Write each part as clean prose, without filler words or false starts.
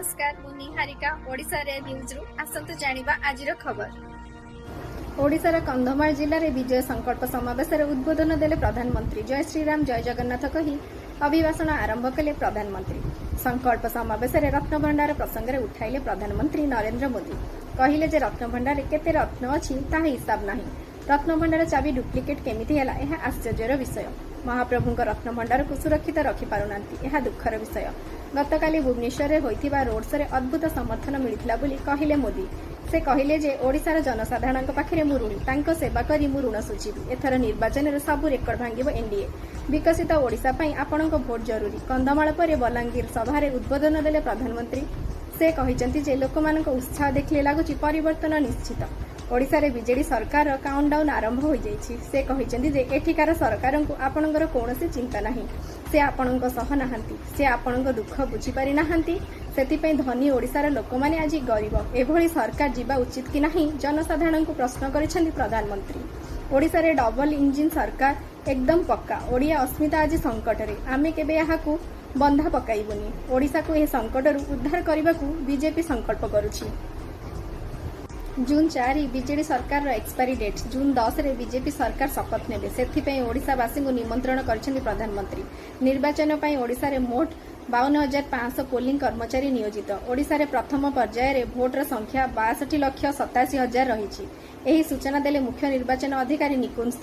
नमस्कार मु निहारिका ओडिशा रे न्यूज रु आसंतु जानिबा आजिर खबर। ओडिशार कंधमाल जिले में विजय संकल्प समावेश उद्बोधन देले प्रधानमंत्री। जय श्रीराम जय जगन्नाथ कही अभिभाषण आरंभ कले प्रधानमंत्री। संकल्प समावेश रत्नभंडार प्रसंग में उठाइले प्रधानमंत्री नरेंद्र मोदी। कहले जे रत्नभंडार केते रत्न अछि ताहा हिसाब नाही। रत्नभंडार चाबी डुप्लिकेट केमिति हैला एहा आश्चर्यर विषय। महाप्रभुଙ୍କ रत्नभंडार को सुरक्षित रखि पारुनांती एहा दुखर विषय। गतकाली भुवनेश्वर में होइथिबा रोड शो रे अद्भुत समर्थन मिलिथिला बोली कहिले मोदी। से कहिले जे ओडिशार जनसाधारण पाखरे मु ऋणी, तांको सेवा करी मु ऋण सुझिबी। एथर निर्वाचन रे सबु रेकर्ड भांगिबो एनडीए। विकसित ओडिशा पई आपणको भोट जरूरी। कंधमाल परे बलांगीर सभा रे उद्बोधन देले प्रधानमंत्री। से कहिसंती जे लोकमानक उत्साह देखले लागुची परिवर्तन निश्चित। ओडिशा रे बीजेडी सरकार काउंटडाउन आरंभ हो जाइछि। से कहिसंती जे एठिकार सरकारंकु आपणकर कोनोसी चिंता नाही। से आपणको सह नाहंती। से आपणको दुख बुझी पारि नाहंती। सेतिपई धनी ओडिशार लोकमाने आज गरीब एभली सरकार जीवा उचित कि नाही जनसाधारणंकु प्रश्न करिसंती प्रधानमंत्री। ओडिशा रे डबल इंजिन सरकार एकदम पक्का। ओडिया अस्मिता आज संकट रे आमे केबे याहाकु बंधा पकाइबुनी। ओडिशा को ए संकटरु उद्धार करबाकू बीजेपी संकल्प करुछि। जून 4 बीजेडी सरकार एक्सपायरी डेट। जून 10 रे बीजेपी सरकार शपथ नेबे। सेथिपई ओडिशावासी को निमंत्रण करछन्ती प्रधानमंत्री। निर्वाचन पई ओडिशा रे मोट 52,500 पोलिंग कर्मचारी नियोजित। ओडिशा रे प्रथम पर्याय रे भोटर संख्या 62,87,000 रहिछि। एही सूचना देले मुख्य निर्वाचन अधिकारी निकुंज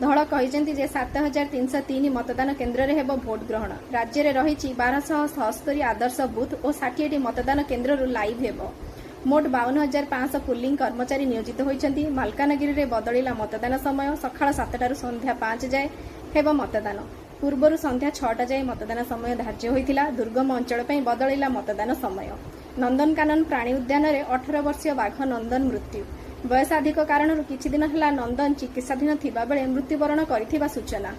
धड़ कहिसंती जे 7,303 मतदान केन्द्र रे हेबो भोट ग्रहण। राज्य रे रहिछि 1277 आदर्श बूथ और 60 मतदान केन्द्र रु लाइव हेबो। मोट 52,500 पोलिंग कर्मचारी नियोजित होइछन्ती। मालकानगिरी रे बदलिला मतदान समय। सकाळ 7 संध्या 5 जाए हेबो मतदान। पूर्वरु संध्या 6 जाए मतदान समय धार्य होइथिला। दुर्गम अंचल पई बदलिला मतदान समय। नंदनकानन प्राणी उद्यान रे 18 वर्षीय बाघ नंदन मृत्यु। बयसाधिक कारण किछि दिन हला नंदन चिकित्साधीन थिबा बेले मृत्युवरण करिथिबा सूचना।